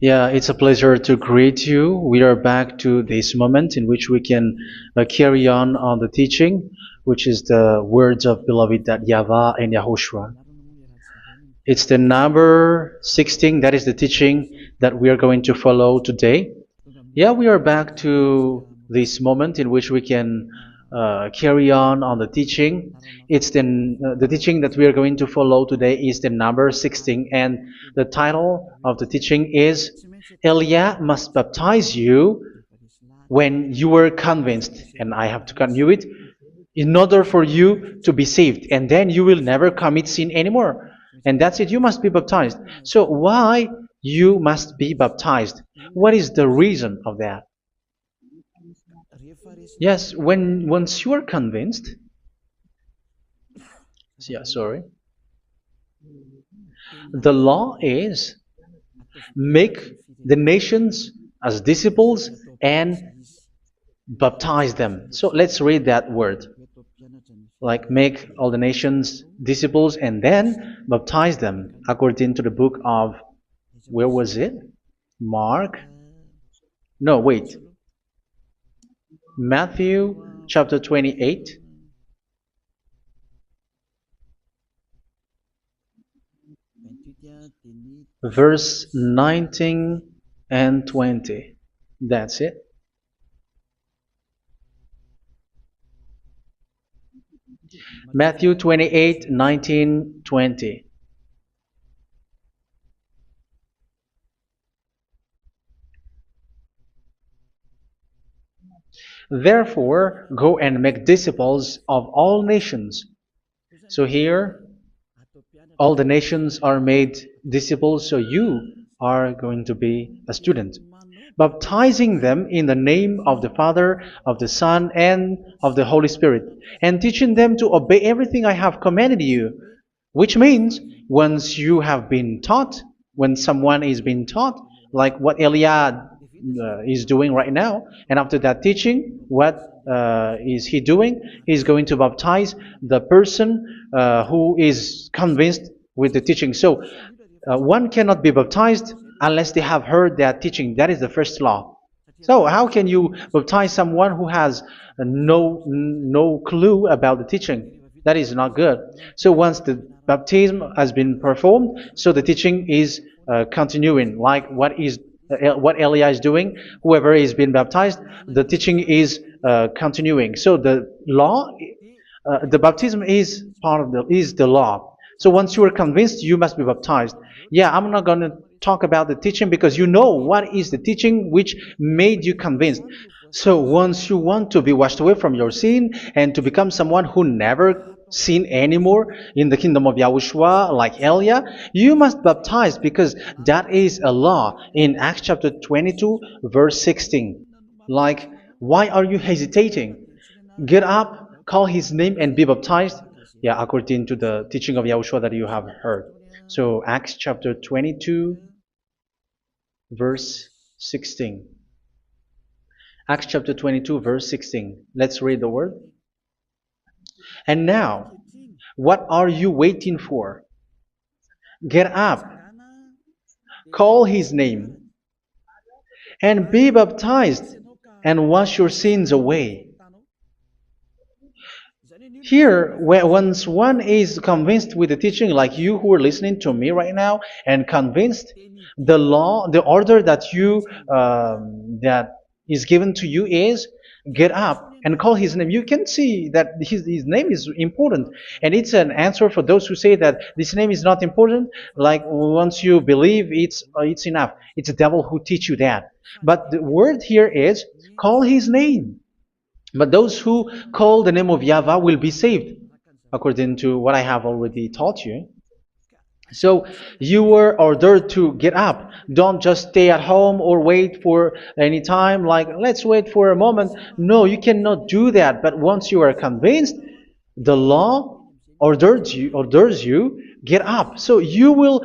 Yeah, it's a pleasure to greet you. We are back to this moment in which we can carry on the teaching, which is the words of beloved that YAHVAH and YAHOSHUA. It's the number 16, that is the teaching that we are going to follow today. Yeah, we are back to this moment in which we can carry on the teaching. It's the teaching that we are going to follow today is the number 16, and the title of the teaching is Elia must baptize you when you were convinced, and I have to continue it, in order for you to be saved, and then you will never commit sin anymore. And that's it, you must be baptized. So why you must be baptized? What is the reason of that? Yes, when once you are convinced, yeah, sorry, the law is make the nations as disciples and baptize them. So let's read that word. Like make all the nations disciples and then baptize them according to the book of, where was it? Mark? No, wait. Matthew chapter 28. Verse 19 and 20. That's it. Matthew 28, 19, 20. Therefore, go and make disciples of all nations. So here, all the nations are made disciples, so you are going to be a student. Baptizing them in the name of the Father, of the Son, and of the Holy Spirit, and teaching them to obey everything I have commanded you. Which means, once you have been taught, when someone is being taught, like what Eliad is doing right now, and after that teaching, what is he doing? He's going to baptize the person who is convinced with the teaching. So one cannot be baptized unless they have heard that teaching. That is the first law. So how can you baptize someone who has no clue about the teaching? That is not good. So once the baptism has been performed, so the teaching is continuing, like what Elia is doing. Whoever is being baptized, the teaching is continuing. So the law, the baptism is part of the law. So once you are convinced, you must be baptized. Yeah, I'm not going to talk about the teaching because you know what is the teaching which made you convinced. So once you want to be washed away from your sin and to become someone who never sin anymore in the kingdom of YAHOSHUA, like Elia, you must baptize because that is a law in Acts chapter 22, verse 16. Like, why are you hesitating? Get up, call his name, and be baptized. Yeah, according to the teaching of YAHOSHUA that you have heard. So Acts chapter 22, verse 16. Acts chapter 22, verse 16. Let's read the word. And now, what are you waiting for? Get up, call his name, and be baptized, and wash your sins away. Here, once one is convinced with the teaching, like you who are listening to me right now, and convinced, the law, the order that that is given to you is get up and call his name. You can see that his name is important, and it's an answer for those who say that this name is not important. Like once you believe, it's enough. It's the devil who teach you that. But the word here is call his name. But those who call the name of YAHVAH will be saved, according to what I have already taught you. So you were ordered to get up. Don't just stay at home or wait for any time, like let's wait for a moment. No, you cannot do that. But once you are convinced, the law orders you get up. So you will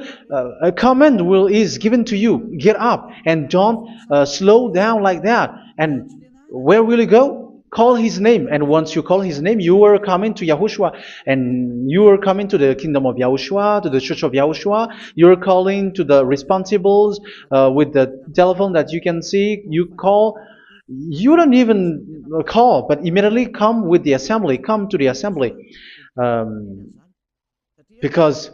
a command is given to you. Get up and don't slow down like that. And where will you go? call his name. And once you call his name, you are coming to Yahushua. And you are coming to the kingdom of Yahushua, to the church of Yahushua. You are calling to the responsibles with the telephone that you can see. You call. You don't even call, but immediately come with the assembly. Come to the assembly. Um, because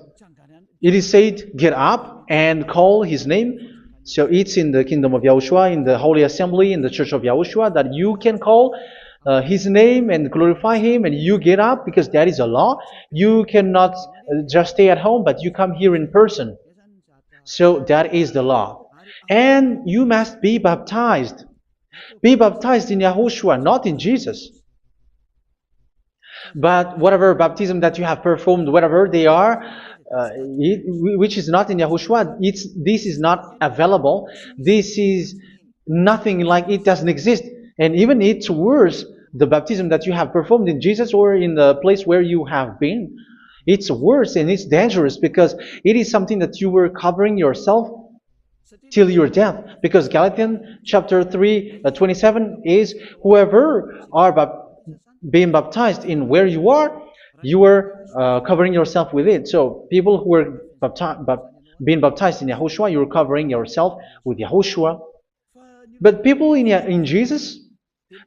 it is said, get up and call his name. So it's in the kingdom of Yahushua, in the holy assembly, in the church of Yahushua, that you can call his name and glorify him, and you get up, because that is a law. You cannot just stay at home, but you come here in person. So that is the law. And you must be baptized. Be baptized in Yahushua, not in Jesus. But whatever baptism that you have performed, whatever they are, which is not in Yahushua, this is not available. This is nothing, like it doesn't exist. And even it's worse, the baptism that you have performed in Jesus or in the place where you have been. It's worse and it's dangerous, because it is something that you were covering yourself till your death. Because Galatians chapter 3, 27 is, whoever are being baptized in where you are covering yourself with it. So people who are being baptized in Yahushua, you're covering yourself with Yahushua. But people in Jesus,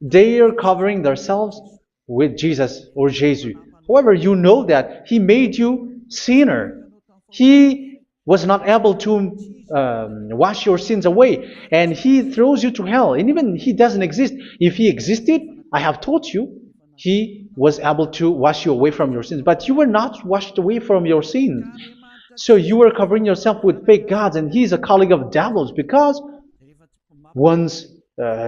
they are covering themselves with Jesus or Jesus. However, you know that he made you sinner. He was not able to wash your sins away, and he throws you to hell. And even he doesn't exist. If he existed, I have told you, he was able to wash you away from your sins. But you were not washed away from your sins. So you were covering yourself with fake gods, and he's a colleague of devils, because once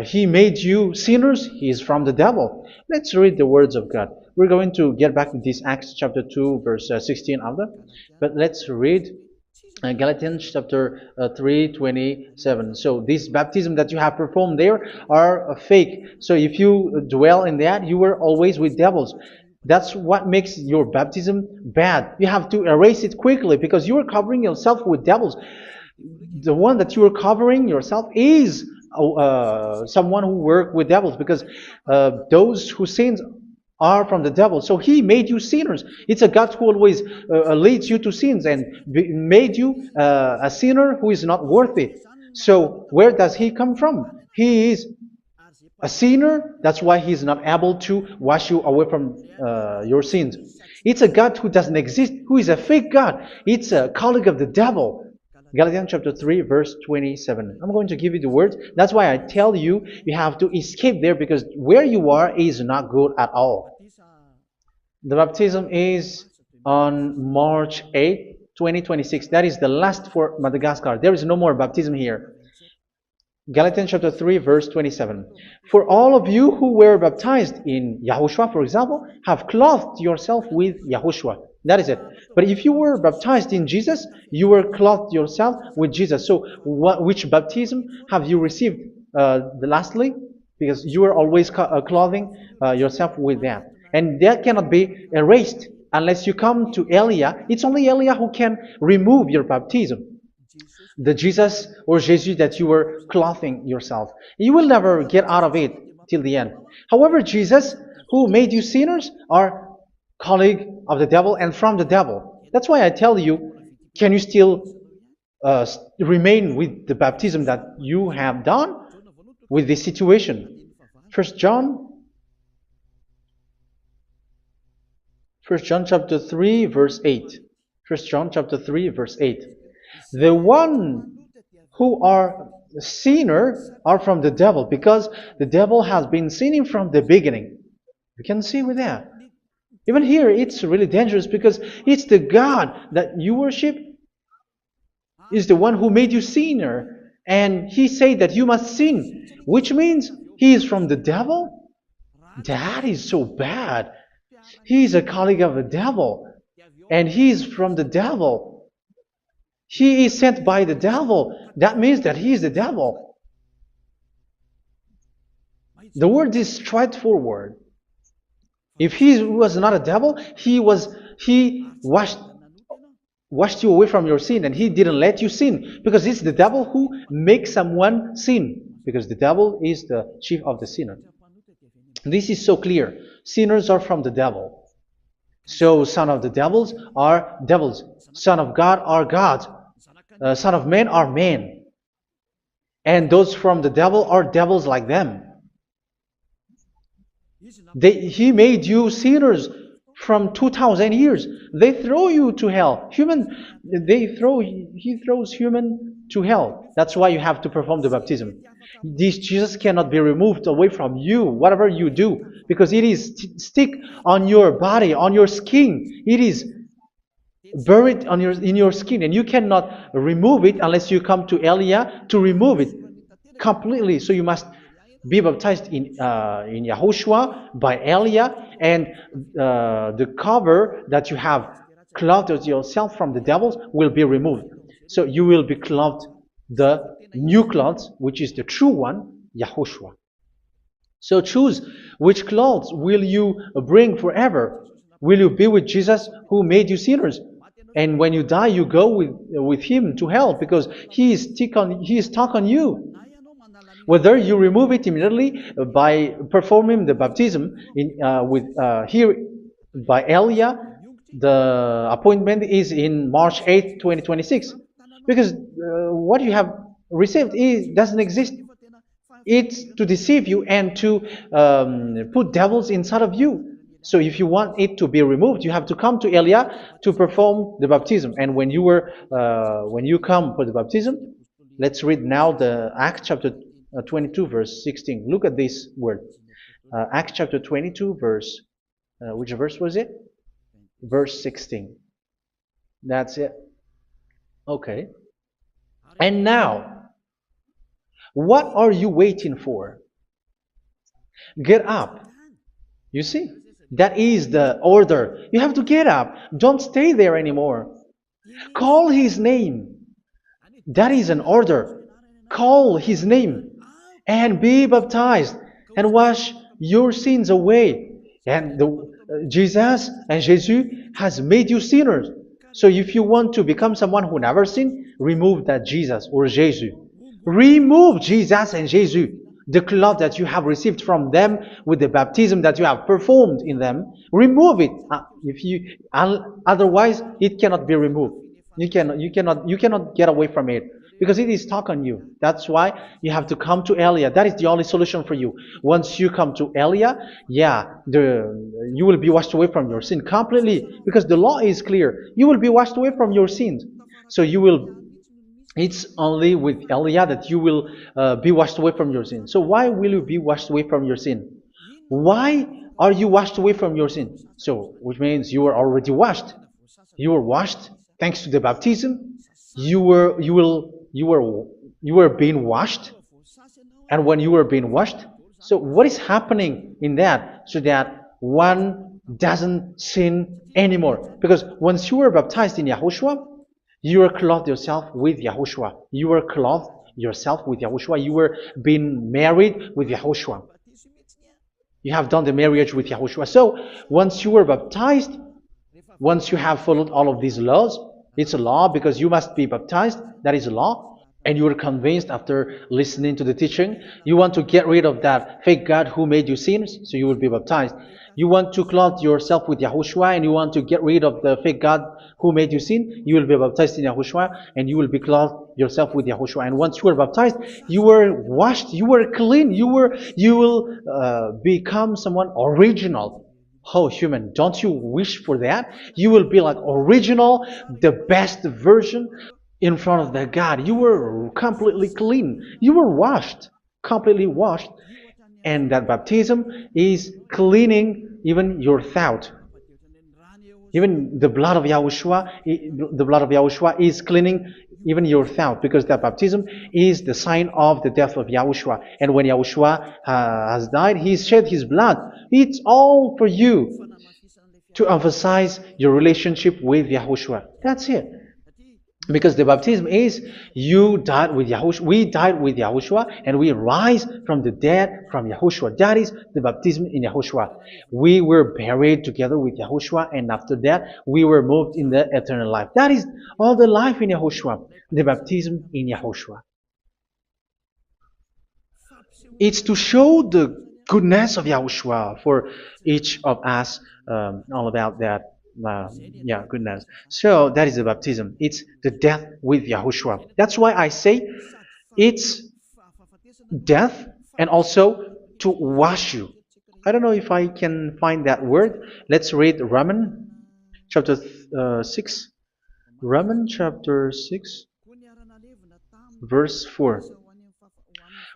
he made you sinners, he is from the devil. Let's read the words of God. We're going to get back to this Acts chapter 2, verse 16 after. But let's read Galatians chapter 3, 27. So this baptism that you have performed there are fake. So if you dwell in that, you were always with devils. That's what makes your baptism bad. You have to erase it quickly, because you are covering yourself with devils. The one that you are covering yourself is someone who worked with devils, because those who sins are from the devil. So he made you sinners. It's a God who always leads you to sins, and made you a sinner who is not worthy. So where does he come from? He is a sinner. That's why he is not able to wash you away from your sins. It's a God who doesn't exist, who is a fake God. It's a colleague of the devil. Galatians chapter 3, verse 27. I'm going to give you the words. That's why I tell you, you have to escape there, because where you are is not good at all. The baptism is on March 8, 2026. That is the last for Madagascar. There is no more baptism here. Galatians chapter 3, verse 27. For all of you who were baptized in Yahushua, for example, have clothed yourself with Yahushua. That is it. But if you were baptized in Jesus, you were clothed yourself with Jesus. So which baptism have you received lastly? Because you are always clothing yourself with that. And that cannot be erased unless you come to Elia. It's only Elia who can remove your baptism. The Jesus or Jesus that you were clothing yourself. You will never get out of it till the end. However, Jesus, who made you sinners, are colleague of the devil and from the devil. That's why I tell you, can you still remain with the baptism that you have done with this situation? First John chapter 3, verse 8. First John chapter 3, verse 8. The one who are sinner are from the devil, because the devil has been sinning from the beginning. You can see with that. Even here, it's really dangerous, because it's the God that you worship is the one who made you sinner, and he said that you must sin, which means he is from the devil. That is so bad. He is a colleague of the devil, and he is from the devil. He is sent by the devil. That means that he is the devil. The word is straightforward. If he was not a devil, he washed you away from your sin, and he didn't let you sin, because it's the devil who makes someone sin, because the devil is the chief of the sinner. This is so clear. Sinners are from the devil. So son of the devils are devils. Son of God are gods. Son of men are men. And those from the devil are devils like them. He made you sinners from 2,000 years. They throw you to hell. He throws human to hell. That's why you have to perform the baptism. This Jesus cannot be removed away from you, whatever you do, because it is stick on your body, on your skin. It is buried in your skin, and you cannot remove it unless you come to Elia to remove it completely. So you must be baptized in YAHOSHUA by Elia, and the cover that you have clothed yourself from the devils will be removed. So you will be clothed the new clothes, which is the true one, YAHOSHUA. So choose which clothes will you bring forever. Will you be with Jesus who made you sinners? And when you die, you go with him to hell because he is stuck on you. Whether you remove it immediately by performing the baptism here by Elia, the appointment is in March 8th, 2026. Because what you have received doesn't exist. It's to deceive you and to put devils inside of you. So if you want it to be removed, you have to come to Elia to perform the baptism. And when you come for the baptism, let's read now the Acts chapter 22 verse 16. Look at this word. Acts chapter 22 verse, which verse was it? Verse 16. That's it. Okay. And now, what are you waiting for? Get up. You see, that is the order. You have to get up. Don't stay there anymore. Call his name. That is an order. Call his name and be baptized and wash your sins away. And Jesus has made you sinners. So if you want to become someone who never sinned, remove that Jesus or Jesus. Remove Jesus and Jesus, the cloth that you have received from them with the baptism that you have performed in them. Remove it. Otherwise, it cannot be removed. You cannot get away from it because it is stuck on you. That's why you have to come to Elia. That is the only solution for you. Once you come to Elia, you will be washed away from your sin completely because the law is clear. You will be washed away from your sins. So it's only with Elia that you will be washed away from your sin. So why will you be washed away from your sin? Why are you washed away from your sin? So, which means you were already washed. You were washed thanks to the baptism. You were being washed, and when you were being washed, so what is happening in that? So that one doesn't sin anymore. Because once you were baptized in YAHOSHUA, you were clothed yourself with YAHOSHUA. You were clothed yourself with YAHOSHUA. You were being married with YAHOSHUA. You have done the marriage with YAHOSHUA. So once you were baptized, once you have followed all of these laws, it's a law because you must be baptized. That is a law. And you are convinced after listening to the teaching, you want to get rid of that fake God who made you sinners, so you will be baptized. You want to clothe yourself with YAHOSHUA and you want to get rid of the fake God who made you sin, you will be baptized in YAHOSHUA and you will be clothed yourself with YAHOSHUA. And once you are baptized, you were washed, you were clean, you will become someone original. Oh, human, don't you wish for that? You will be like original, the best version in front of that God. You were completely clean. You were washed, completely washed. And that baptism is cleaning even your thought. Even the blood of YAHOSHUA is cleaning even your thought, because that baptism is the sign of the death of YAHOSHUA. And when YAHOSHUA has died, he shed his blood. It's all for you to emphasize your relationship with YAHOSHUA. That's it. Because the baptism is you died with YAHOSHUA, we died with YAHOSHUA, and we rise from the dead from YAHOSHUA. That is the baptism in YAHOSHUA. We were buried together with YAHOSHUA, and after that we were moved in the eternal life. That is all the life in YAHOSHUA, the baptism in YAHOSHUA. It's to show the goodness of Yahushua for each of us, all about that. Yeah, goodness. So that is the baptism. It's the death with Yahushua. That's why I say it's death and also to wash you. I don't know if I can find that word. Let's read Romans chapter 6. Romans chapter 6, verse 4.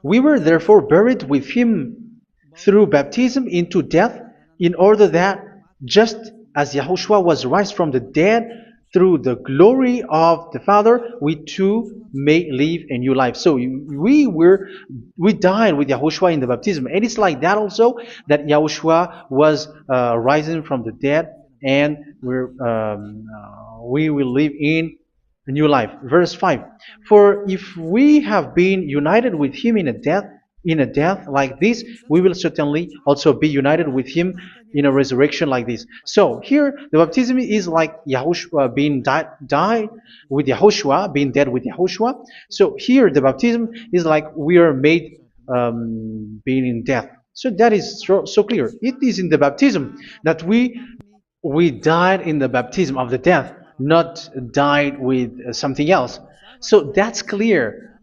We were therefore buried with him through baptism into death, in order that, just as Yahushua was raised from the dead through the glory of the Father, we too may live a new life. So we died with Yahushua in the baptism, and it's like that also that Yahushua was rising from the dead, and we will live in a new life. Verse 5. For if we have been united with him in a death like this, we will certainly also be united with him in a resurrection like this. So here the baptism is like Yahushua being died with Yahushua, being dead with Yahushua. So here the baptism is like we are made being in death. So that is so clear. It is in the baptism that we died in the baptism of the death, not died with something else. So that's clear.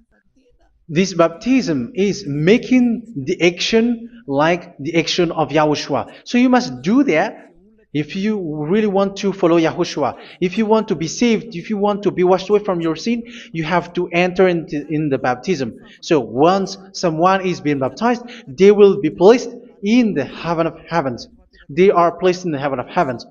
This baptism is making the action like the action of Yahushua. So you must do that if you really want to follow Yahushua. If you want to be saved, if you want to be washed away from your sin, you have to enter in the baptism. So once someone is being baptized, they will be placed in the heaven of heavens. They are placed in the heaven of heavens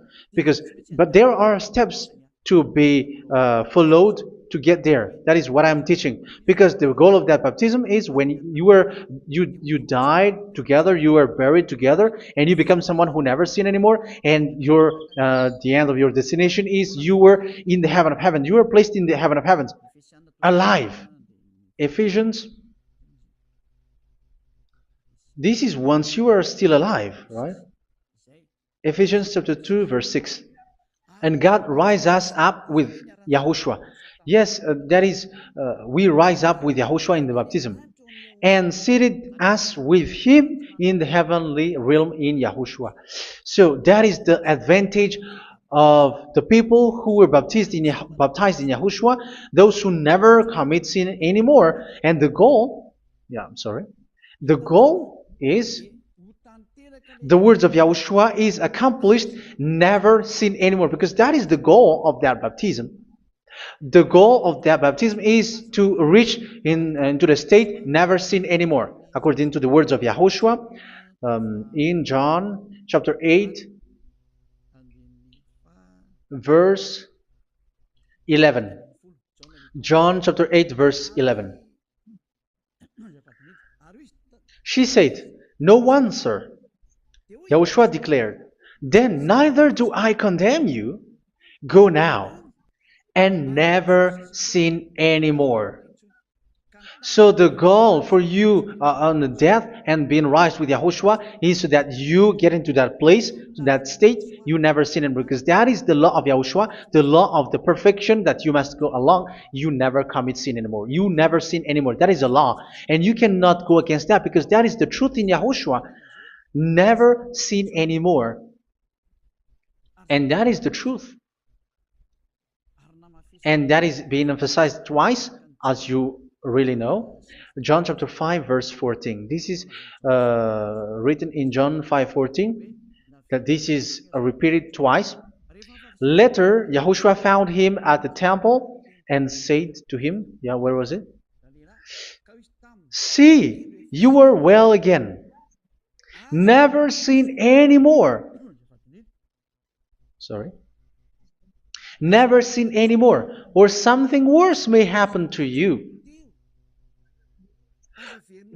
but there are steps to be followed to get there. That is what I'm teaching. Because the goal of that baptism is when you died together, you were buried together, and you become someone who never sin anymore. And the end of your destination is you were in the heaven of heaven. You were placed in the heaven of heavens, alive. Ephesians. This is once you are still alive, right? Ephesians chapter 2, verse 6. And God rise us up with Yahushua. Yes, that is, we rise up with Yahushua in the baptism. And seated us with him in the heavenly realm in Yahushua. So that is the advantage of the people who were baptized in Yahushua, those who never commit sin anymore. And the goal, the goal is the words of Yahushua is accomplished, never sin anymore, because that is the goal of that baptism. The goal of that baptism is to reach into the state never sin anymore, according to the words of Yahushua in John chapter 8, verse 11. John chapter 8, verse 11. She said, "No one, sir." Yahushua declared, "Then neither do I condemn you. Go now and never sin anymore." So the goal for you on the death and being raised with Yahushua is so that you get into that place, to that state, you never sin anymore. Because that is the law of Yahushua, the law of the perfection that you must go along. You never commit sin anymore. You never sin anymore. That is a law. And you cannot go against that because that is the truth in Yahushua. Never sin anymore. And that is the truth. And that is being emphasized twice, as you really know. John chapter 5, verse 14. This is written in John 5:14. That this is repeated twice. Later, Yahushua found him at the temple and said to him, where was it? "See, you are well again. Never sin anymore." Sorry. Never sin anymore, or something worse may happen to you.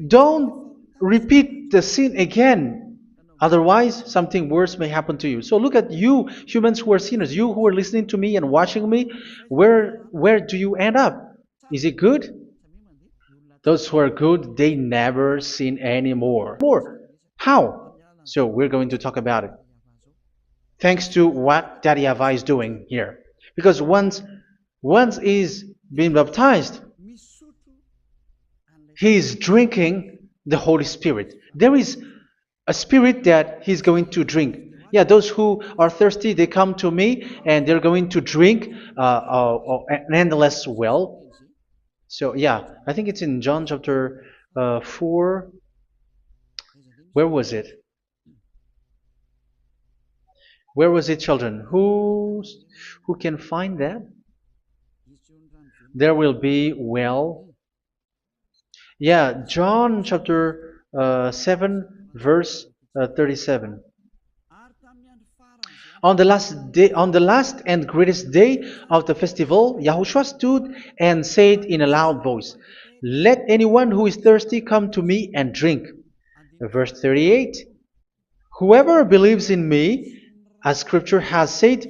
Don't repeat the sin again. Otherwise, something worse may happen to you. So look at you, humans who are sinners, you who are listening to me and watching me. Where do you end up? Is it good? Those who are good, they never sin anymore. How? So we're going to talk about it. Thanks to what Daddy YAHVAH is doing here. Because once is being baptized, he is drinking the Holy Spirit. There is a spirit that he's going to drink. Yeah, those who are thirsty, they come to me and they're going to drink an endless well. So yeah, I think it's in John chapter 4. Where was it? Where was it, children? Who can find that? There will be well. Yeah, John chapter 7, verse 37. On the last and greatest day of the festival, Yahushua stood and said in a loud voice, "Let anyone who is thirsty come to me and drink." Verse 38, "Whoever believes in me, as Scripture has said,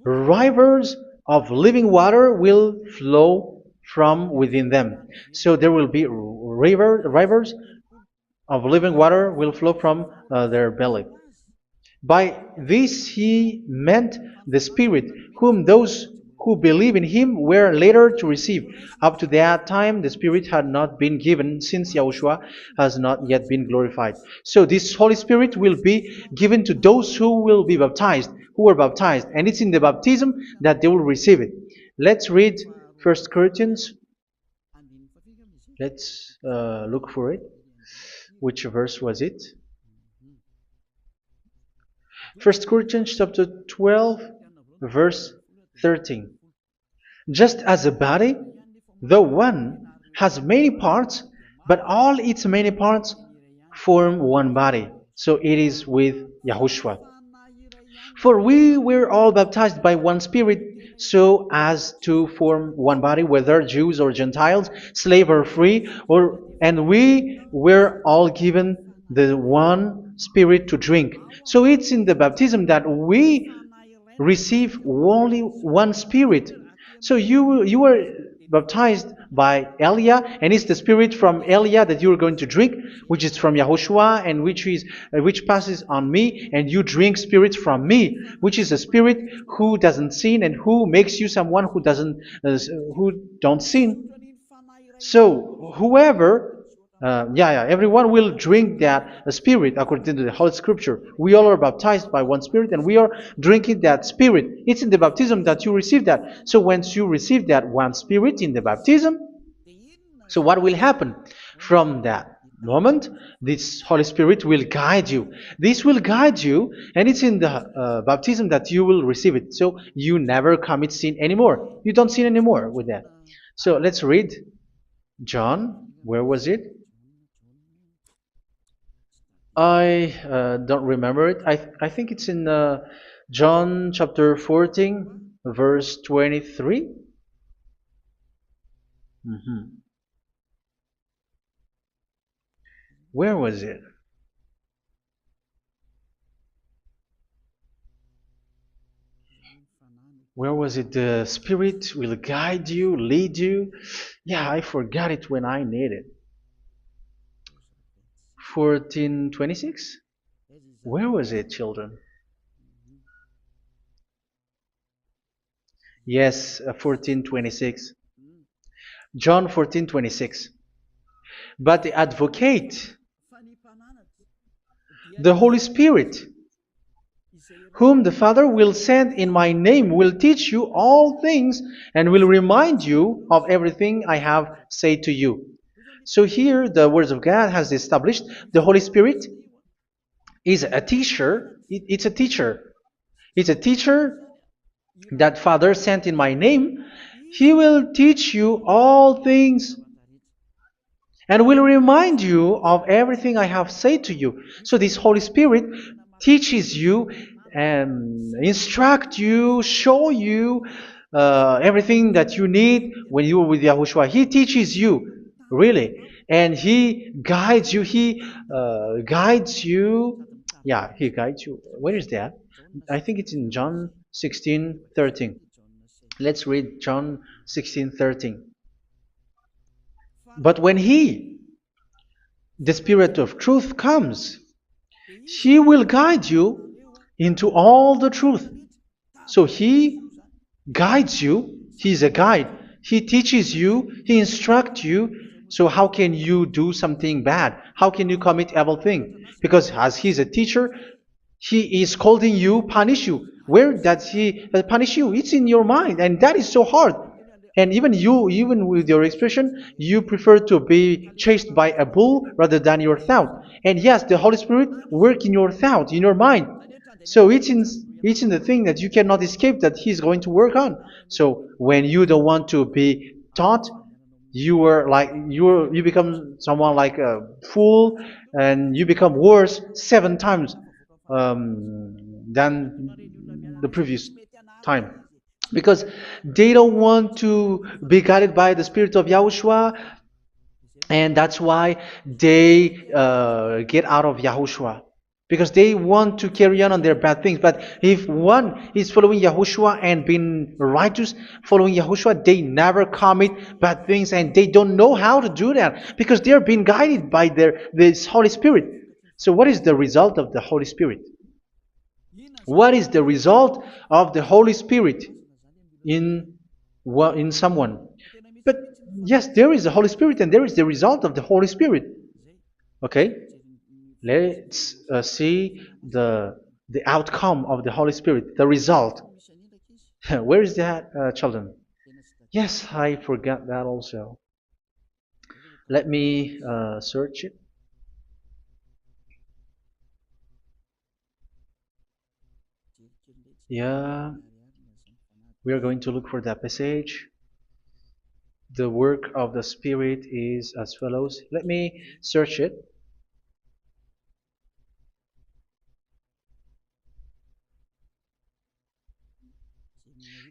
rivers of living water will flow from within them." So there will be rivers of living water will flow from their belly. By this he meant the Spirit, whom those who believe in him were later to receive. Up to that time, the Spirit had not been given, since Yahushua has not yet been glorified. So this Holy Spirit will be given to those who will be baptized, who are baptized, and it's in the baptism that they will receive it. Let's read 1 Corinthians. Let's look for it. Which verse was it? 1 Corinthians chapter 12, verse 13. Just as a body, though one, has many parts, but all its many parts form one body. So it is with Yahushua. For we were all baptized by one Spirit, so as to form one body, whether Jews or Gentiles, slave or free, and we were all given the one Spirit to drink. So it's in the baptism that we receive only one Spirit. So you were baptized by Elia, and it's the Spirit from Elia that you are going to drink, which is from Yahushua, and which passes on me, and you drink Spirit from me, which is a Spirit who doesn't sin and who makes you someone who don't sin. So whoever everyone will drink that Spirit according to the Holy Scripture. We all are baptized by one Spirit, and we are drinking that Spirit. It's in the baptism that you receive that. So once you receive that one Spirit in the baptism, so what will happen? From that moment, this Holy Spirit will guide you. This will guide you, and it's in the baptism that you will receive it. So you never commit sin anymore. You don't sin anymore with that. So let's read John. Where was it? I don't remember it. I think it's in John chapter 14, verse 23. Where was it? Where was it? The Spirit will guide you, lead you. Yeah, I forgot it when I need it. 14:26? Where was it, children? Yes, 14:26. John 14:26. But the Advocate, the Holy Spirit, whom the Father will send in my name, will teach you all things and will remind you of everything I have said to you. So here the words of God has established the Holy Spirit is a teacher. It's a teacher. It's a teacher that Father sent in my name. He will teach you all things and will remind you of everything I have said to you. So this Holy Spirit teaches you and instruct you, show you everything that you need when you are with Yahushua. He teaches you, really. And He guides you. He guides you. Yeah, He guides you. Where is that? I think it's in John 16:13. Let's read John 16:13. But when He, the Spirit of truth, comes, He will guide you into all the truth. So He guides you. He is a guide. He teaches you. He instructs you. So how can you do something bad? How can you commit evil thing? Because as he's a teacher, he is scolding you, punish you. Where does he punish you? It's in your mind, and that is so hard. And even you, even with your expression, you prefer to be chased by a bull rather than your thought. And yes, the Holy Spirit work in your thought, in your mind. So it's in the thing that you cannot escape that He's going to work on. So when you don't want to be taught, you become someone like a fool, and you become worse 7 times than the previous time, because they don't want to be guided by the spirit of Yahushua, and that's why they get out of Yahushua, because they want to carry on their bad things. But if one is following Yahushua and being righteous, following Yahushua, they never commit bad things, and they don't know how to do that because they are being guided by this Holy Spirit. So what is the result of the Holy Spirit? What is the result of the Holy Spirit in in someone? But yes, there is the Holy Spirit, and there is the result of the Holy Spirit. Okay, let's see the outcome of the Holy Spirit, the result. Where is that, children? Yes, I forgot that also. Let me search it. Yeah, we are going to look for that passage. The work of the Spirit is as follows. Let me search it.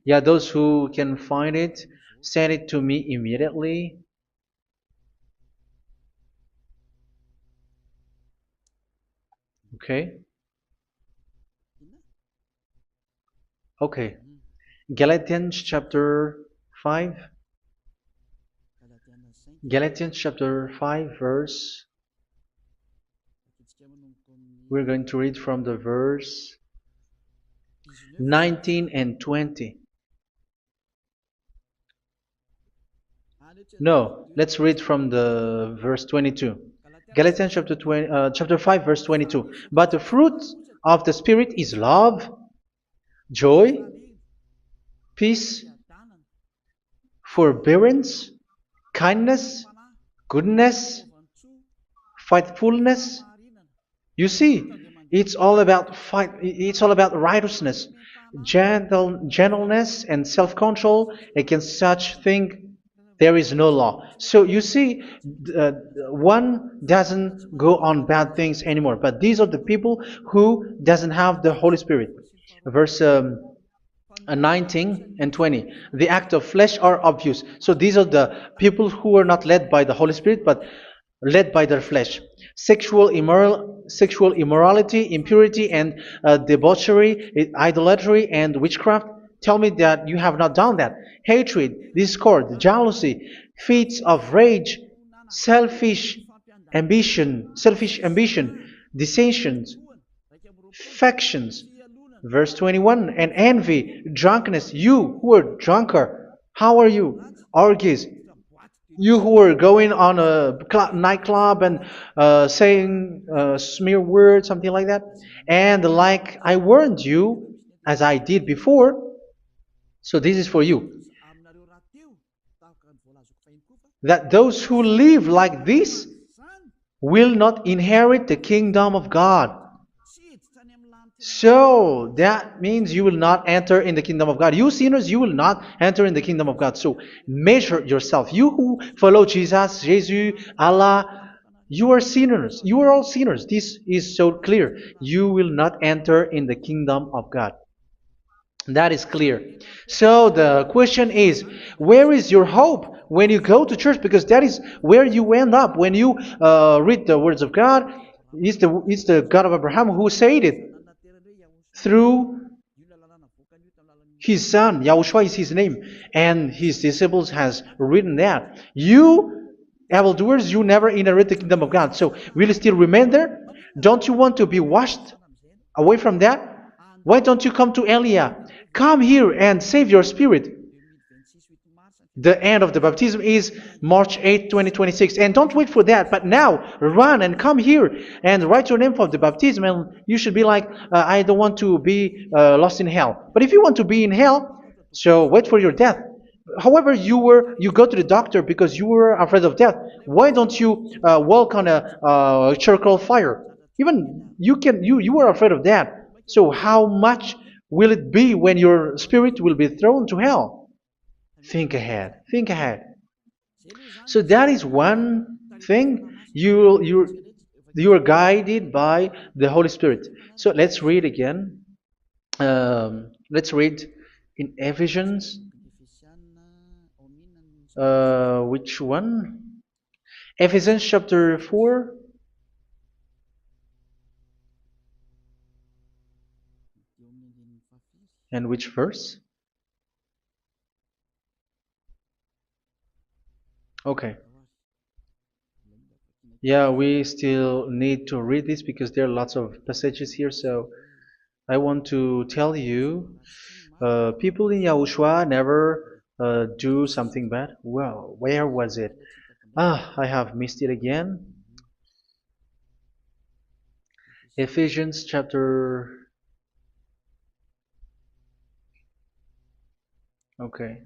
Yeah, those who can find it, send it to me immediately. Okay. Okay. Galatians chapter 5. Galatians chapter 5 verse. We're going to read from the verse 19 and 20. No, let's read from the verse 22. Galatians chapter 5 verse 22. But the fruit of the Spirit is love, joy, peace, forbearance, kindness, goodness, faithfulness. You see, it's all about fight. It's all about righteousness, gentleness, and self-control. Against such thing, there is no law. So you see, uh, one doesn't go on bad things anymore. But these are the people who doesn't have the Holy Spirit. Verse 19 and 20. The act of flesh are obvious. So these are the people who are not led by the Holy Spirit, but led by their flesh. Sexual immorality, impurity, and debauchery, idolatry, and witchcraft. Tell me that you have not done that. Hatred, discord, jealousy, fits of rage, selfish ambition, dissensions, factions. Verse 21, and envy, drunkenness. You who are drunkard, how are you? Orgies. You who are going on a nightclub and saying smear words, something like that. And like I warned you, as I did before, so this is for you, that those who live like this will not inherit the kingdom of God. So that means you will not enter in the kingdom of God. You sinners, you will not enter in the kingdom of God. So measure yourself. You who follow Jesus, Allah, you are sinners. You are all sinners. This is so clear. You will not enter in the kingdom of God. That is clear. So the question is, where is your hope when you go to church? Because that is where you end up. When you read the words of God, it's the God of Abraham who said it through his son. Yahushua is his name, and his disciples has written that. You evildoers, you never inherit the kingdom of God. So will you still remain there? Don't you want to be washed away from that? Why don't you come to Elia? Come here and save your spirit. The end of the baptism is March 8th, 2026. And don't wait for that, but now run and come here and write your name for the baptism. And you should be like, I don't want to be lost in hell. But if you want to be in hell, so wait for your death. However, you go to the doctor because you were afraid of death. Why don't you walk on a charcoal fire? Even you were afraid of that. So how much will it be when your spirit will be thrown to hell? Think ahead. Think ahead. So that is one thing. You are guided by the Holy Spirit. So let's read again. Let's read in Ephesians. Which one? Ephesians chapter 4. And which verse? Okay. Yeah, we still need to read this because there are lots of passages here. So I want to tell you, people in Yahushua never do something bad. Well, where was it? I have missed it again. Ephesians chapter. Okay.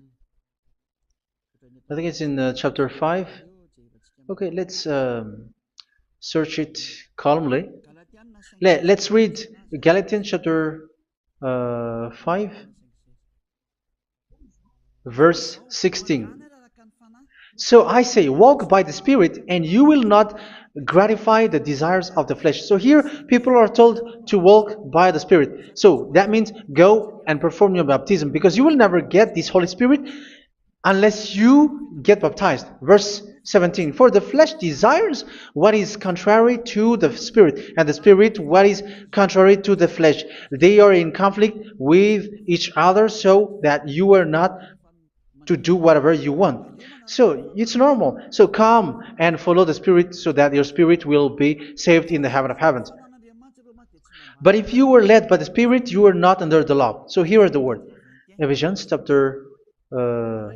I think it's in chapter 5. Okay, let's search it calmly. Let's read Galatians chapter 5, verse 16. So I say, walk by the Spirit, and you will not gratify the desires of the flesh. So here, people are told to walk by the Spirit. So that means go and perform your baptism, because you will never get this Holy Spirit unless you get baptized. Verse 17. For the flesh desires what is contrary to the Spirit, and the Spirit what is contrary to the flesh. They are in conflict with each other, so that you are not to do whatever you want. So it's normal. So come and follow the Spirit so that your spirit will be saved in the heaven of heavens. But if you were led by the Spirit, you are not under the law. So here are the word. Ephesians chapter 4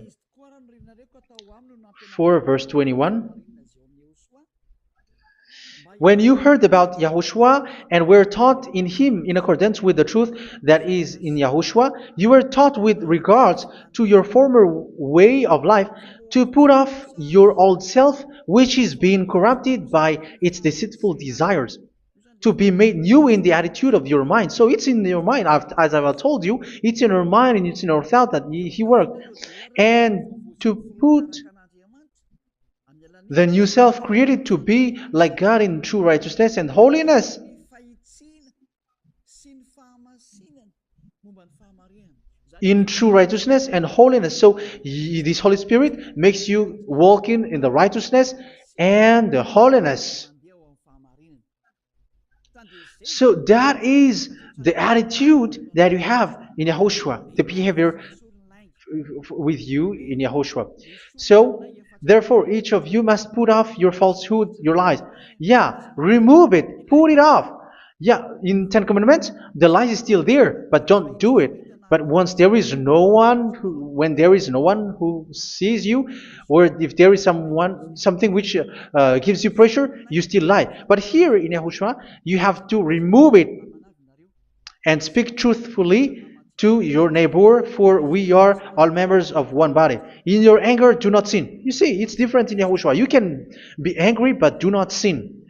verse 21. When you heard about Yahushua and were taught in him in accordance with the truth that is in Yahushua, you were taught with regards to your former way of life to put off your old self, which is being corrupted by its deceitful desires, to be made new in the attitude of your mind. So it's in your mind, as I've told you, it's in your mind and it's in your thought that he worked. And to put the new self created to be like God in true righteousness and holiness. In true righteousness and holiness. So this Holy Spirit makes you walking in the righteousness and the holiness. So that is the attitude that you have in Yahushua, the behavior with you in Yahushua. So therefore, each of you must put off your falsehood, your lies. Yeah, remove it, put it off. Yeah, in Ten Commandments, the lies is still there, but don't do it. But once there is no one, when there is no one who sees you, or if there is something which gives you pressure, you still lie. But here in Yahushua, you have to remove it and speak truthfully to your neighbor, for we are all members of one body. In your anger, do not sin. You see, it's different in Yahushua. You can be angry, but do not sin.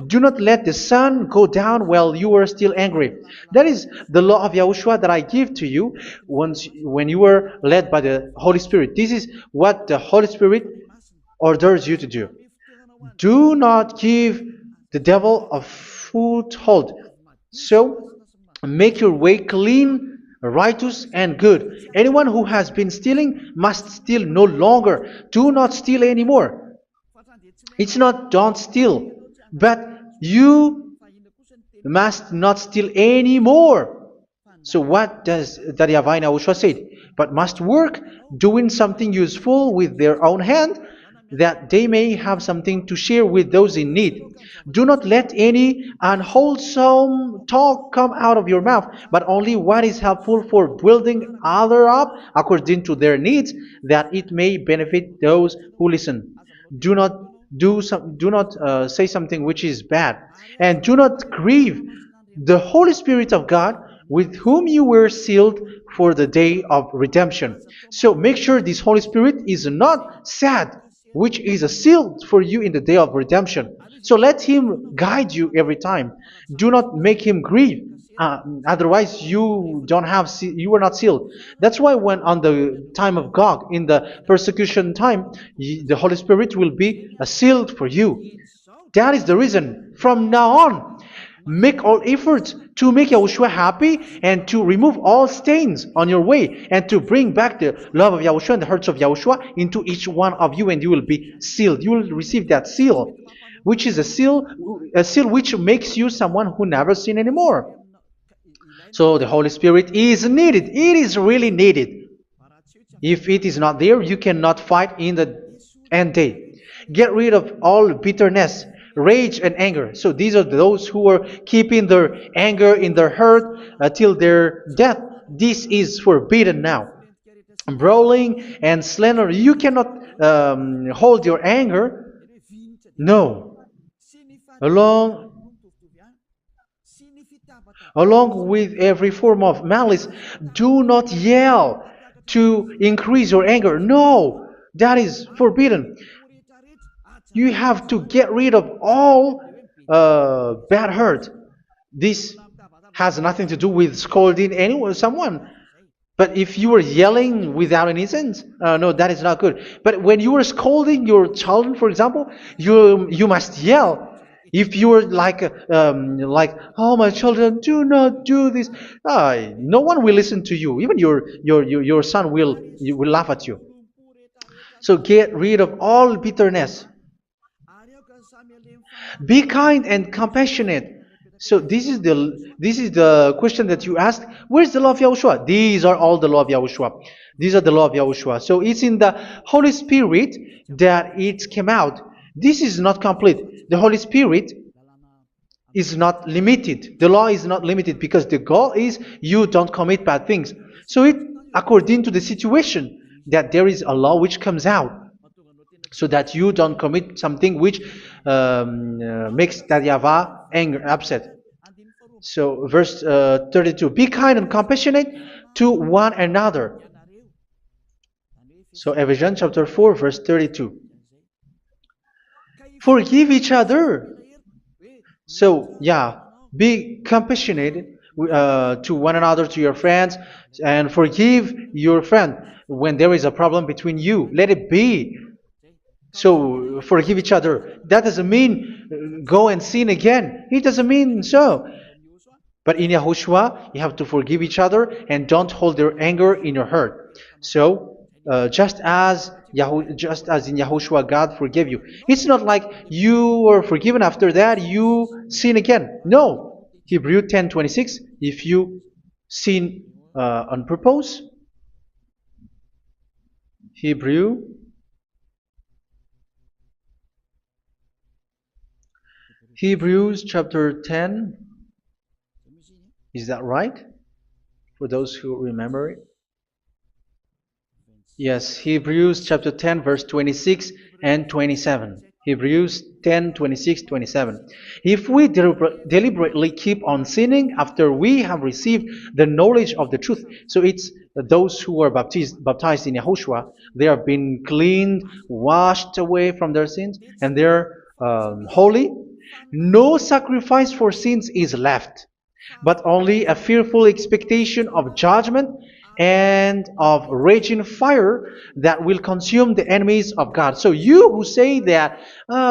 Do not let the sun go down while you are still angry. That is the law of Yahushua that I give to you when you were led by the Holy Spirit. This is what the Holy Spirit orders you to do. Do not give the devil a foothold. So, make your way clean, righteous, and good. Anyone who has been stealing must steal no longer. Do not steal anymore. It's not don't steal, but you must not steal anymore. So what does the YAHVAH say? But must work, doing something useful with their own hand, that they may have something to share with those in need. Do not let any unwholesome talk come out of your mouth, but only what is helpful for building other up according to their needs, that it may benefit those who listen. Do not do not say something which is bad, and do not grieve the Holy Spirit of God, with whom you were sealed for the day of redemption. So make sure this Holy Spirit is not sad, which is a seal for you in the day of redemption. So let Him guide you every time. Do not make Him grieve. Otherwise, you were not sealed. That's why when on the time of God, in the persecution time, the Holy Spirit will be a sealed for you. That is the reason. From now on, make all efforts to make Yahushua happy and to remove all stains on your way and to bring back the love of Yahushua and the hearts of Yahushua into each one of you, and you will be sealed. You will receive that seal, which is a seal which makes you someone who never sin anymore. So the Holy Spirit is needed. It is really needed. If it is not there, you cannot fight in the end day. Get rid of all bitterness, rage, and anger. So these are those who are keeping their anger in their heart until their death. This is forbidden now. Brawling and slander. You cannot hold your anger. No. Along Along with every form of malice, do not yell to increase your anger. No, that is forbidden. You have to get rid of all bad hurt. This has nothing to do with scolding anyone, someone. But if you were yelling without any sense, no, that is not good. But when you were scolding your children, for example, you must yell. If you were like, oh my children, do not do this, no one will listen to you. Even your son will laugh at you. So get rid of all bitterness. Be kind and compassionate. So this is the question that you asked. Where's the law of Yahushua? These are all the law of Yahushua. These are the law of Yahushua. So it's in the Holy Spirit that it came out. This is not complete. The Holy Spirit is not limited. The law is not limited because the goal is you don't commit bad things. So it according to the situation that there is a law which comes out, so that you don't commit something which makes that YAHVAH angry, upset. So verse 32, be kind and compassionate to one another. So Ephesians chapter 4 verse 32. Forgive each other. So yeah, be compassionate to one another, to your friends, and forgive your friend when there is a problem between you. Let it be. So forgive each other. That doesn't mean go and sin again. It doesn't mean so. But in Yahushua, you have to forgive each other and don't hold their anger in your heart. So just as in Yahushua, God forgave you. It's not like you were forgiven after that you sin again. No. Hebrew 10:26. If you sin on purpose, Hebrews chapter 10. Is that right? For those who remember it? Yes, Hebrews chapter 10 verse 26 and 27. Hebrews 10, 26, 27. If we deliberately keep on sinning after we have received the knowledge of the truth, so it's those who are baptized in Yahushua, they have been cleaned, washed away from their sins, and they're holy. No sacrifice for sins is left, but only a fearful expectation of judgment and of raging fire that will consume the enemies of God. So you who say that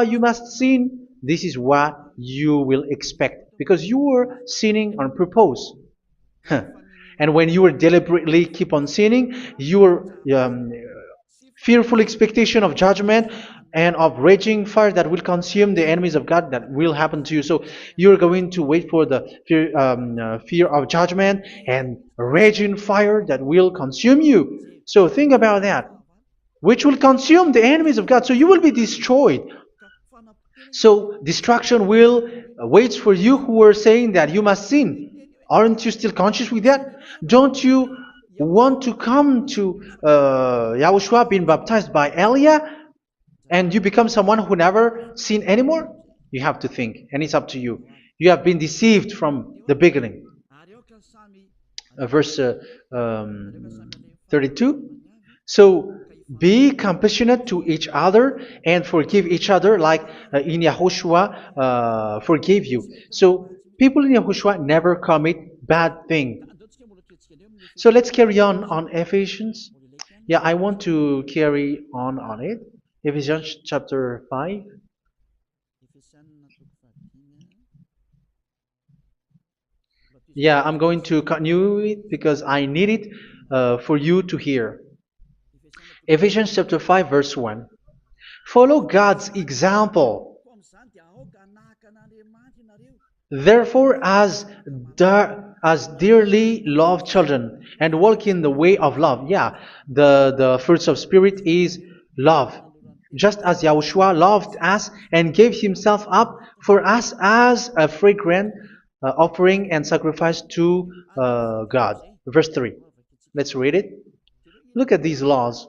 you must sin, this is what you will expect, because you were sinning on purpose. And when you were deliberately keep on sinning, your fearful expectation of judgment and of raging fire that will consume the enemies of God, that will happen to you. So you're going to wait for the fear of judgment and raging fire that will consume you. So think about that. which will consume the enemies of God. So you will be destroyed. So destruction will wait for you who are saying that you must sin. Aren't you still conscious with that? Don't you want to come to Yahushua being baptized by Elia and you become someone who never sin anymore? You have to think, and it's up to you. You have been deceived from the beginning. Verse 32. So be compassionate to each other and forgive each other like in Yahushua forgave you. So people in Yahushua never commit bad thing. So let's carry on Ephesians. Yeah, I want to carry on it. Ephesians chapter 5. Yeah, I'm going to continue it because I need it for you to hear. Ephesians chapter 5 verse 1. Follow God's example. Therefore, as dearly loved children, and walk in the way of love. Yeah, the fruits of spirit is love. Just as Yahushua loved us and gave himself up for us as a fragrant offering and sacrifice to God. Verse 3. Let's read it. Look at these laws.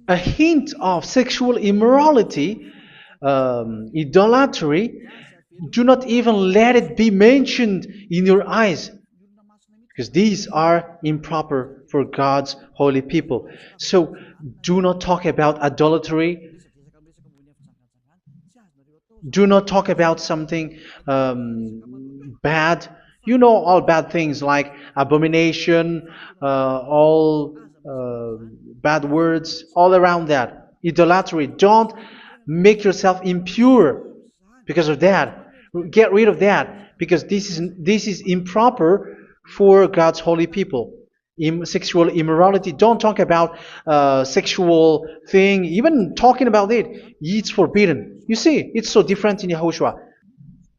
A hint of sexual immorality, idolatry, do not even let it be mentioned in your eyes, because these are improper for God's holy people. So do not talk about idolatry. Do not talk about something bad. You know all bad things like abomination, all bad words, all around that. Idolatry. Don't make yourself impure because of that. Get rid of that because this is improper for God's holy people. Sexual immorality. Don't talk about sexual thing. Even talking about it's forbidden. You see, it's so different in Yahushua.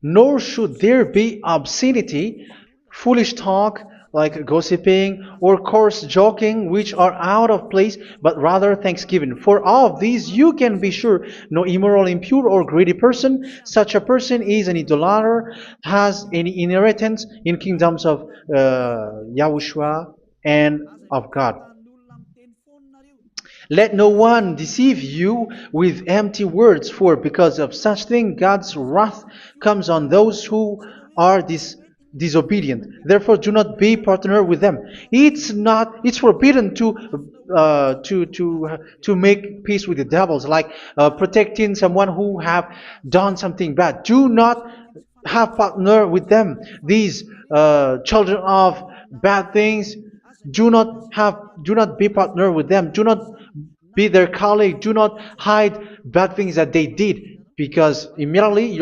Nor should there be obscenity, foolish talk like gossiping or coarse joking, which are out of place, but rather thanksgiving. For of these you can be sure: no immoral, impure, or greedy person, such a person is an idolater, has any inheritance in kingdoms of Yahushua and of God. Let no one deceive you with empty words, for because of such thing God's wrath comes on those who are disobedient. Therefore, do not be partner with them. It's forbidden to make peace with the devils, like protecting someone who have done something bad. Do not have partner with them. These children of bad things, do not be partner with them. Do not be their colleague. Do not hide bad things that they did, because immediately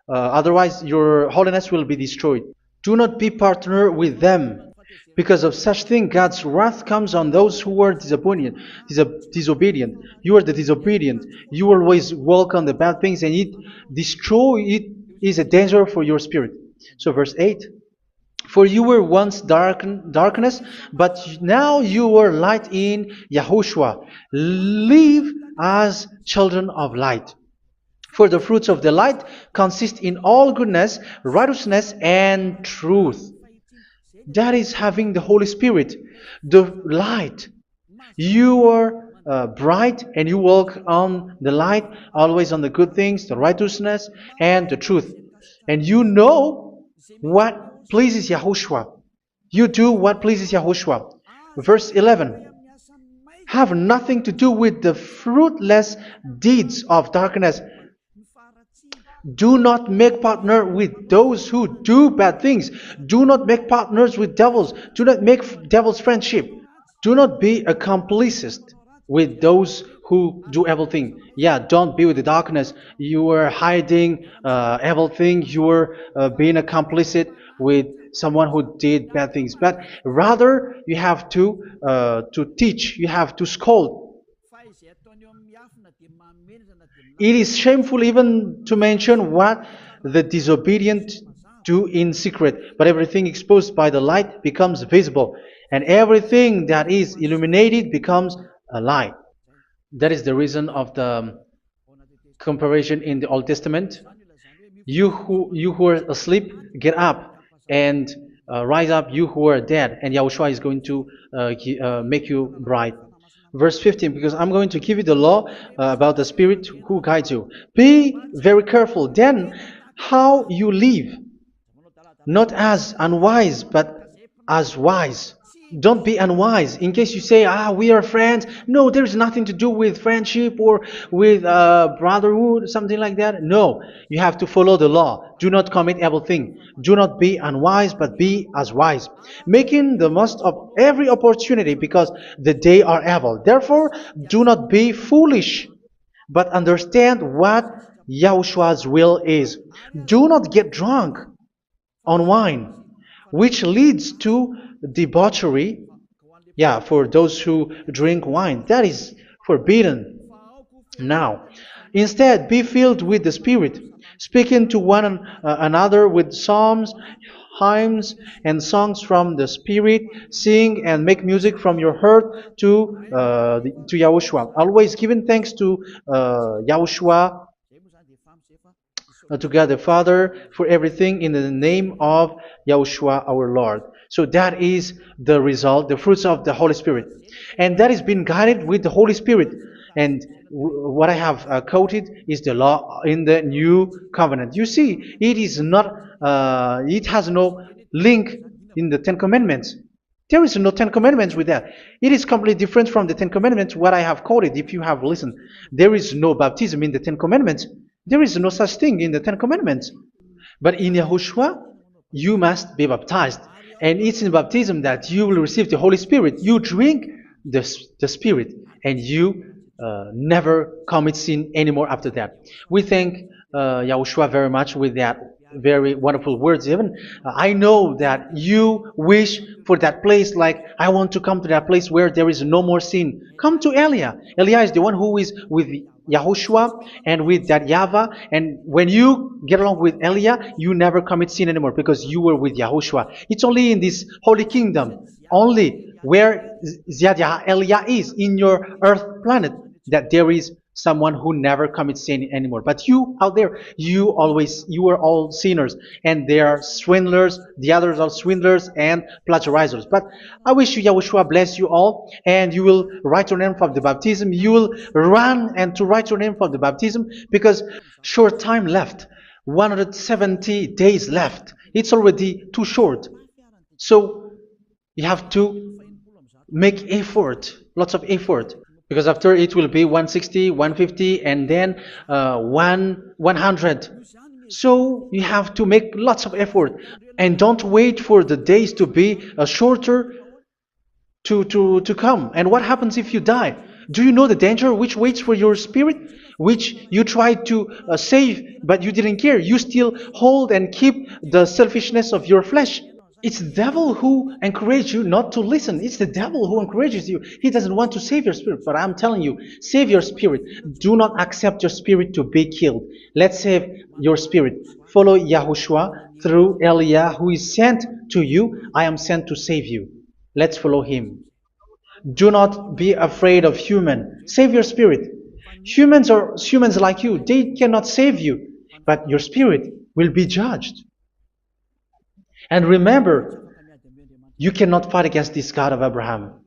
otherwise your holiness will be destroyed. Do not be partner with them. Because of such thing, God's wrath comes on those who are disobedient. You are the disobedient. You always walk on the bad things, and it is a danger for your spirit. So verse 8. For you were once darkness, but now you are light in Yahushua. Live as children of light. For the fruits of the light consist in all goodness, righteousness, and truth. That is having the Holy Spirit, the light. You are bright and you walk on the light, always on the good things, the righteousness, and the truth. And you know what pleases Yahushua. You do what pleases Yahushua. Verse 11. Have nothing to do with the fruitless deeds of darkness. Do not make partner with those who do bad things. Do not make partners with devils. Do not make devil's friendship. Do not be accomplices with those who do evil thing. Yeah, don't be with the darkness. You are hiding evil thing. You are being a complicit with someone who did bad things. But rather, you have to teach. You have to scold. It is shameful even to mention what the disobedient do in secret, but everything exposed by the light becomes visible, and everything that is illuminated becomes a lie. That is the reason of the comparison in the Old Testament. You who are asleep, get up and rise up, you who are dead, and Yahushua is going to make you bright. Verse 15, because I'm going to give you the law about the Spirit who guides you. Be very careful then how you live, not as unwise, but as wise. Don't be unwise. In case you say, we are friends. No, there's nothing to do with friendship or with brotherhood, something like that. No, you have to follow the law. Do not commit evil thing. Do not be unwise, but be as wise, making the most of every opportunity, because the day are evil. Therefore, do not be foolish, but understand what Yahushua's will is. Do not get drunk on wine, which leads to debauchery. Yeah, for those who drink wine, that is forbidden now. Instead, be filled with the Spirit, speaking to one another with psalms, hymns, and songs from the Spirit. Sing and make music from your heart to Yahushua. Always giving thanks to Yahushua, to God the Father, for everything in the name of Yahushua our Lord. So that is the result, the fruits of the Holy Spirit. And that is being guided with the Holy Spirit. And what I have quoted is the law in the new covenant. You see, it is not, it has no link in the Ten Commandments. There is no Ten Commandments with that. It is completely different from the Ten Commandments, what I have quoted, if you have listened. There is no baptism in the Ten Commandments. There is no such thing in the Ten Commandments. But in Yahushua, you must be baptized. And it's in baptism that you will receive the Holy Spirit. You drink the Spirit, and you never commit sin anymore after that. We thank Yahushua very much with that very wonderful words. Even I know that you wish for that place, like I want to come to that place where there is no more sin. Come to Elia. Elia is the one who is with Yahushua and with that YAHVAH. And when you get along with Elia, you never commit sin anymore because you were with Yahushua. It's only in this holy kingdom, only where Ziad Elia is, in your earth planet, that there is someone who never commits sin anymore. But you out there, you are all sinners, and they are swindlers. The others are swindlers and plagiarizers. But I wish you, Yahushua, bless you all, and you will write your name for the baptism. You will run and to write your name for the baptism, because short time left, 170 days left. It's already too short. So you have to make effort, lots of effort. Because after it will be 160, 150, and then 100. So you have to make lots of effort. And don't wait for the days to be shorter to come. And what happens if you die? Do you know the danger which waits for your spirit? Which you tried to save, but you didn't care. You still hold and keep the selfishness of your flesh. It's the devil who encourages you not to listen. It's the devil who encourages you. He doesn't want to save your spirit. But I'm telling you, save your spirit. Do not accept your spirit to be killed. Let's save your spirit. Follow Yahushua through Elia, who is sent to you. I am sent to save you. Let's follow him. Do not be afraid of human. Save your spirit. Humans are humans like you. They cannot save you. But your spirit will be judged. And remember, you cannot fight against this God of Abraham.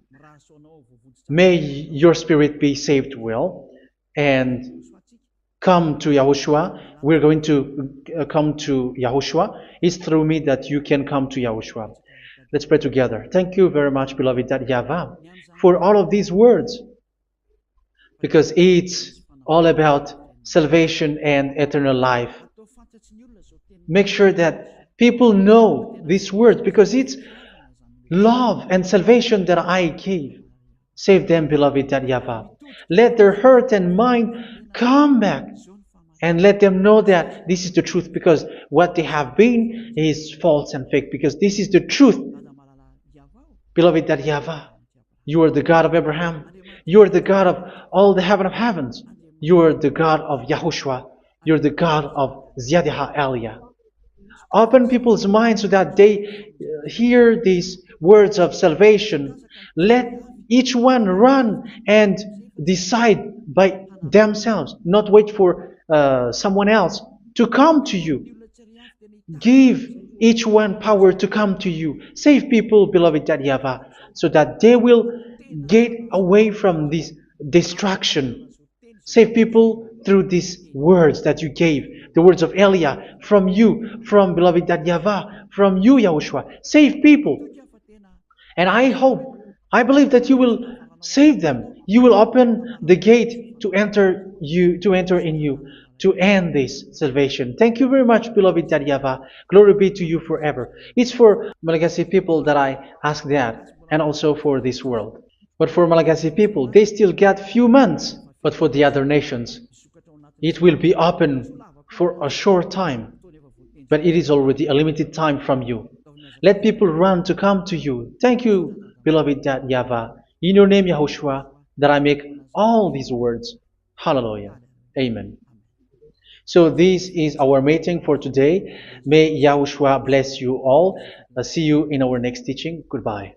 May your spirit be saved well and come to Yahushua. We're going to come to Yahushua. It's through me that you can come to Yahushua. Let's pray together. Thank you very much, beloved YAHVAH, for all of these words, because it's all about salvation and eternal life. Make sure that people know these words, because it's love and salvation that I gave. Save them, beloved YAHVAH. Let their heart and mind come back, and let them know that this is the truth, because what they have been is false and fake, because this is the truth. Beloved YAHVAH, you are the God of Abraham. You are the God of all the heaven of heavens. You are the God of Yahushua. You are the God of Ziad Elia. Open people's minds so that they hear these words of salvation. Let each one run and decide by themselves, not wait for someone else to come to you. Give each one power to come to you. Save people, beloved YAHVAH, so that they will get away from this distraction. Save people through these words that you gave, the words of Elia, from you, from beloved YAHVAH, from you, Yahushua. Save people. And I hope, I believe that you will save them. You will open the gate to enter in you, to end this salvation. Thank you very much, beloved YAHVAH. Glory be to you forever. It's for Malagasy people that I ask that, and also for this world. But for Malagasy people, they still get few months. But for the other nations, it will be open for a short time. But it is already a limited time from you. Let people run to come to you. Thank you, beloved YAHVAH. In your name, Yahushua, that I make all these words. Hallelujah. Amen. So this is our meeting for today. May Yahushua bless you all. See you in our next teaching. Goodbye.